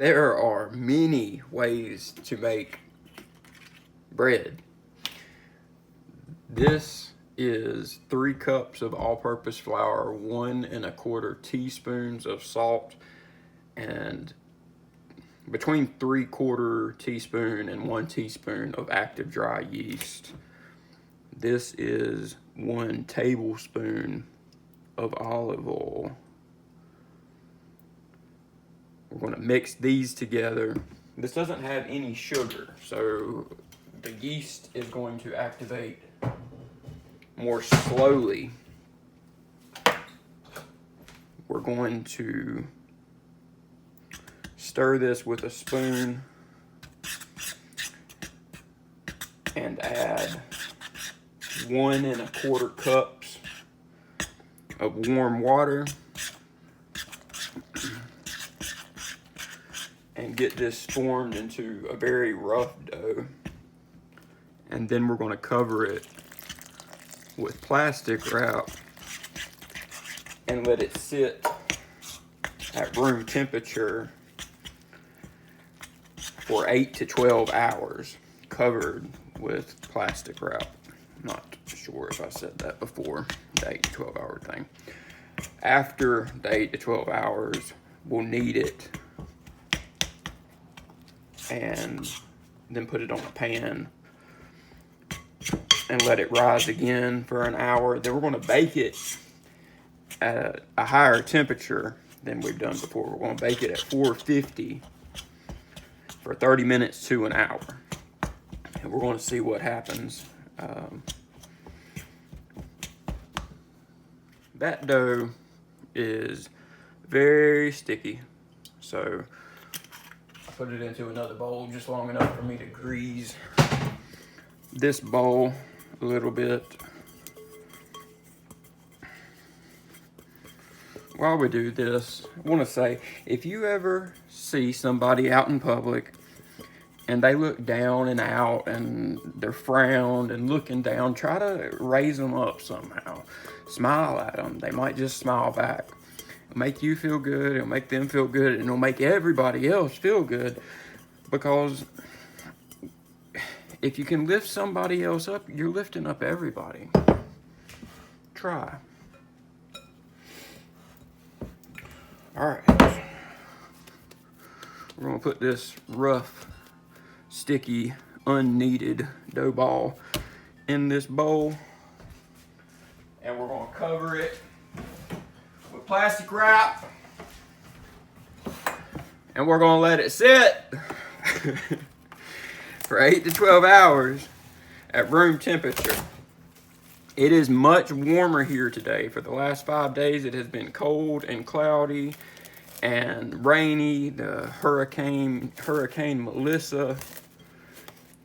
There are many ways to make bread. This is 3 cups of all-purpose flour, 1 1/4 teaspoons of salt, and between 3/4 teaspoon and 1 teaspoon of active dry yeast. This is 1 tablespoon of olive oil. We're going to mix these together. This doesn't have any sugar, so the yeast is going to activate more slowly. We're going to stir this with a spoon and add 1 1/4 cups of warm water and get this formed into a very rough dough. And then we're going to cover it with plastic wrap and let it sit at room temperature for 8 to 12 hours, covered with plastic wrap. I'm not sure if I said that before, the 8 to 12 hour thing. After the 8 to 12 hours, we'll knead it and then put it on a pan and let it rise again for an hour. Then we're going to bake it at a higher temperature than we've done before. We're going to bake it at 450 for 30 minutes to an hour. And we're going to see what happens. That dough is very sticky, so I put it into another bowl just long enough for me to grease this bowl a little bit. While we do this, I want to say, if you ever see somebody out in public and they look down and out and they're frowned and looking down, try to raise them up somehow. Smile at them. They might just smile back. It'll make you feel good. It'll make them feel good. And it'll make everybody else feel good. Because if you can lift somebody else up, you're lifting up everybody. Try. All right. We're going to put this rough, sticky, unkneaded dough ball in this bowl. And we're going to cover it with plastic wrap. And we're going to let it sit for 8 to 12 hours at room temperature. It is much warmer here today. For the last 5 days, it has been cold and cloudy and rainy. The Hurricane Melissa,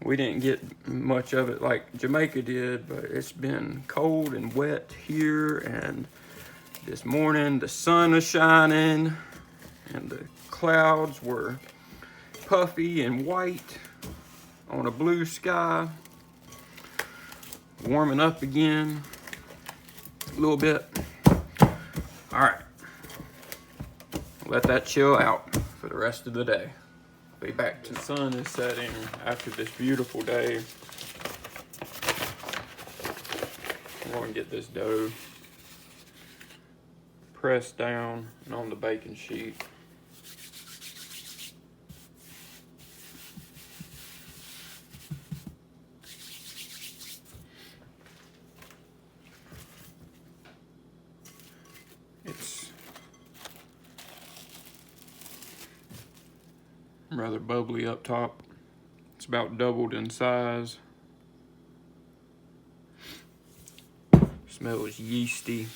we didn't get much of it like Jamaica did, but it's been cold and wet here. And this morning, the sun was shining and the clouds were puffy and white on a blue sky. Warming up again a little bit. All right, let that chill out for the rest of the day. Be back to the sun is setting after this beautiful day. I'm going to get this dough pressed down and on the baking sheet. It's rather bubbly up top. It's about doubled in size. Smells yeasty.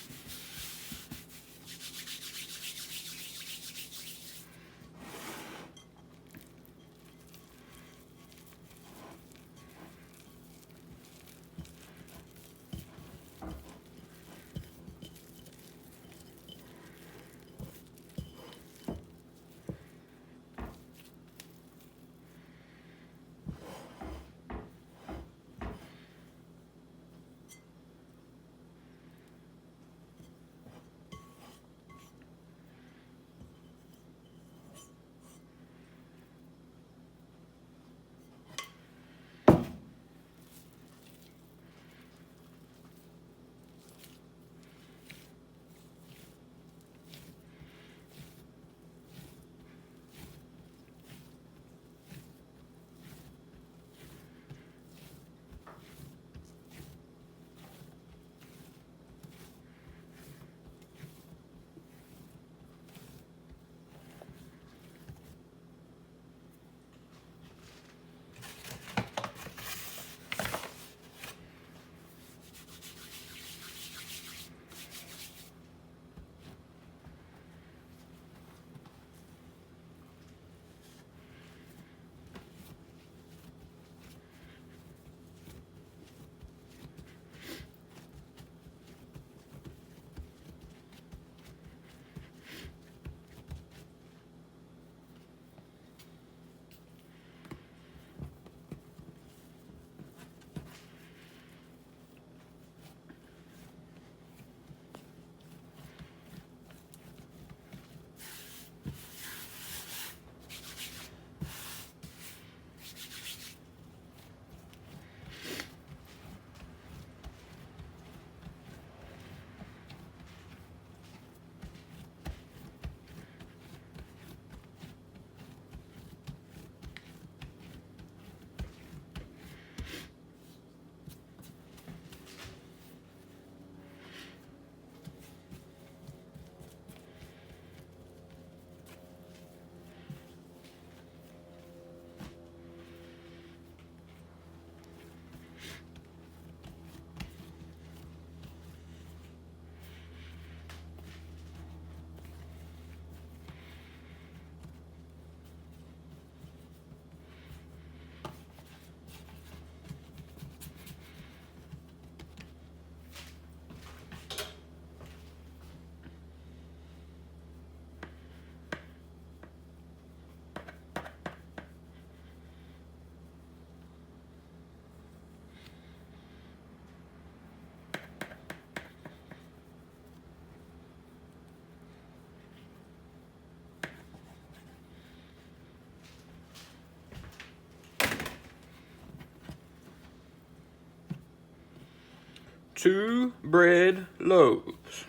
2 bread loaves.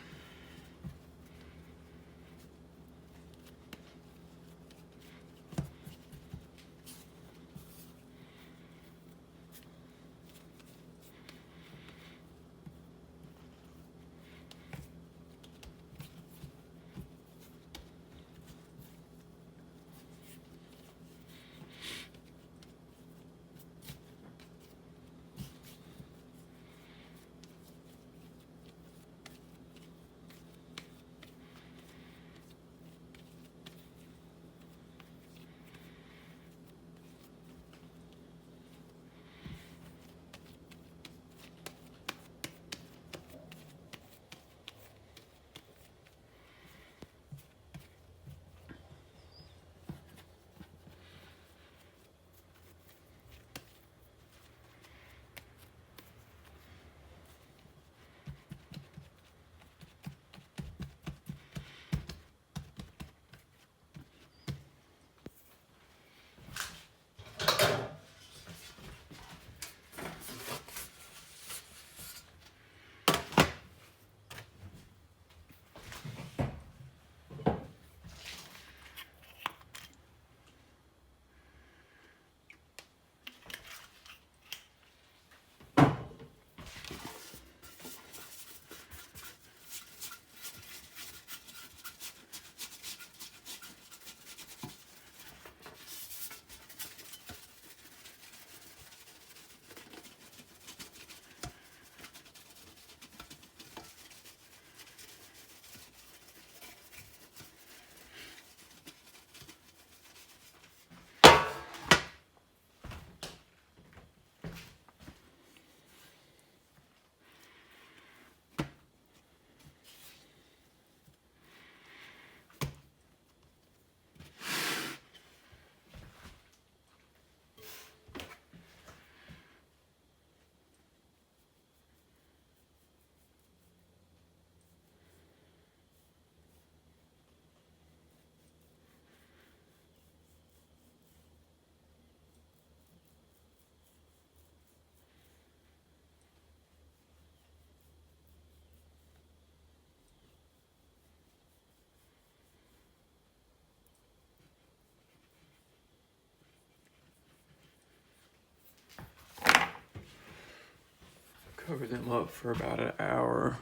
Cover them up for about an hour.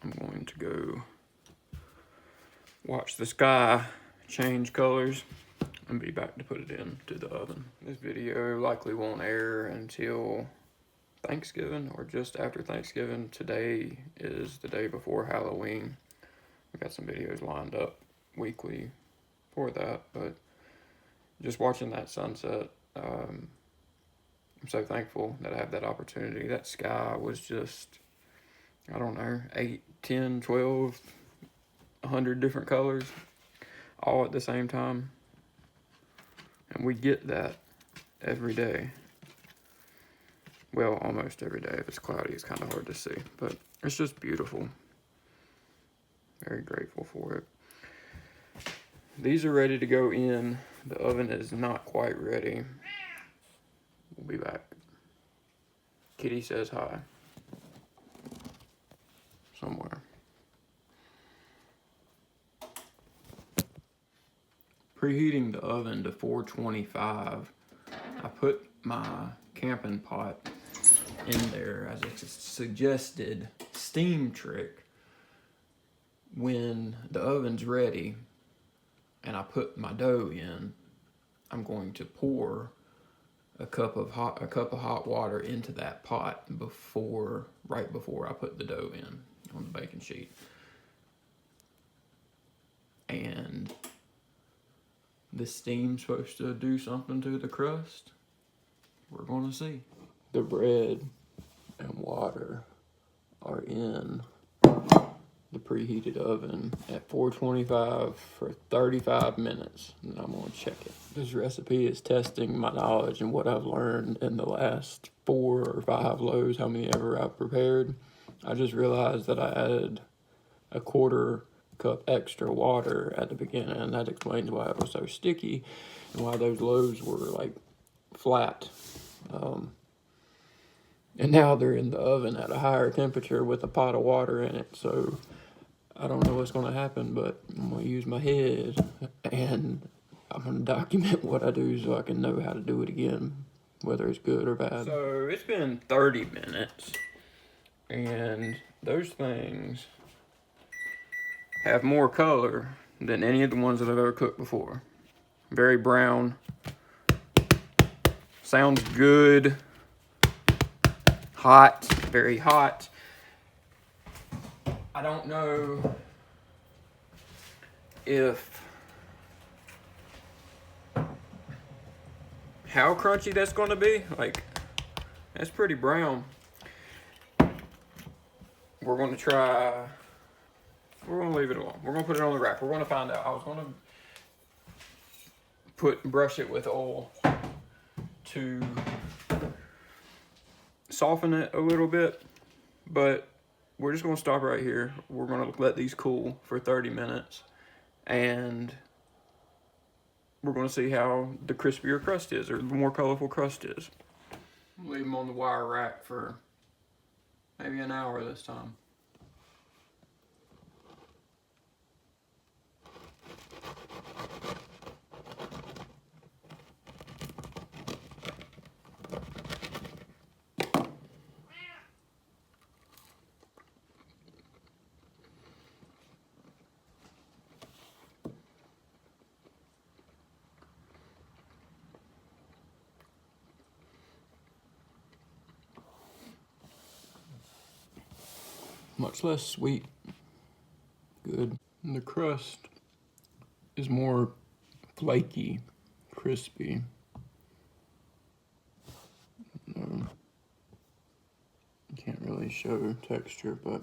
I'm going to go watch the sky change colors and be back to put it into the oven. This video likely won't air until Thanksgiving or just after Thanksgiving. Today is the day before Halloween. We've got some videos lined up weekly for that, but just watching that sunset, I'm so thankful that I have that opportunity. That sky was just, I don't know, 8, 10, 12, 100 different colors all at the same time. And we get that every day. Well, almost every day. If it's cloudy, it's kind of hard to see, but it's just beautiful. Very grateful for it. These are ready to go in. The oven is not quite ready. We'll be back. Kitty says hi. Somewhere. Preheating the oven to 425. I put my camping pot in there as a suggested steam trick. When the oven's ready and I put my dough in, I'm going to pour a cup of hot water into that pot right before I put the dough in on the baking sheet. And the steam's supposed to do something to the crust. We're gonna see. The bread and water are in the preheated oven at 425 for 35 minutes, and I'm gonna check it. This recipe is testing my knowledge and what I've learned in the last 4 or 5 loaves, how many ever I've prepared. I just realized that I added a 1/4 cup extra water at the beginning, and that explains why it was so sticky and why those loaves were like flat. And now they're in the oven at a higher temperature with a pot of water in it. So I don't know what's going to happen, but I'm going to use my head and I'm going to document what I do so I can know how to do it again, whether it's good or bad. So it's been 30 minutes, and those things have more color than any of the ones that I've ever cooked before. Very brown. Sounds good. Hot, very hot. I don't know how crunchy that's going to be. Like, that's pretty brown. We're going to leave it alone. We're going to put it on the rack. We're going to find out. I was going to brush it with oil to soften it a little bit, but we're just going to stop right here. We're going to let these cool for 30 minutes, and we're going to see how the crispier crust is, or the more colorful crust is. Leave them on the wire rack for maybe an hour this time. Much less sweet. Good. And the crust is more flaky, crispy. You can't really show texture, but